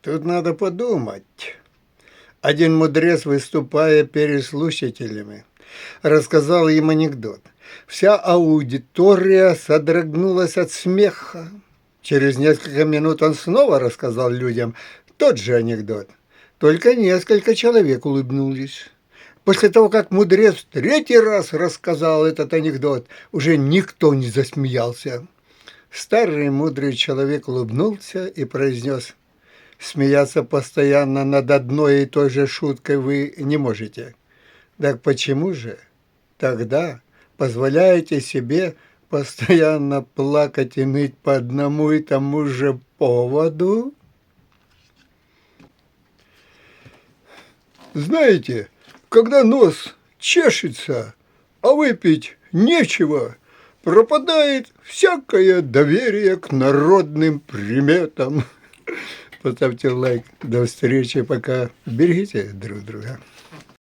Тут надо подумать. Один мудрец, выступая перед слушателями, рассказал им анекдот. Вся аудитория содрогнулась от смеха. Через несколько минут он снова рассказал людям тот же анекдот. Только несколько человек улыбнулись. После того, как мудрец третий раз рассказал этот анекдот, уже никто не засмеялся. Старый мудрый человек улыбнулся и произнес: «Смеяться постоянно над одной и той же шуткой вы не можете. Так почему же тогда позволяете себе постоянно плакать и ныть по одному и тому же поводу?» Знаете, когда нос чешется, а выпить нечего, пропадает всякое доверие к народным приметам. Поставьте лайк. До встречи. Пока. Берегите друг друга.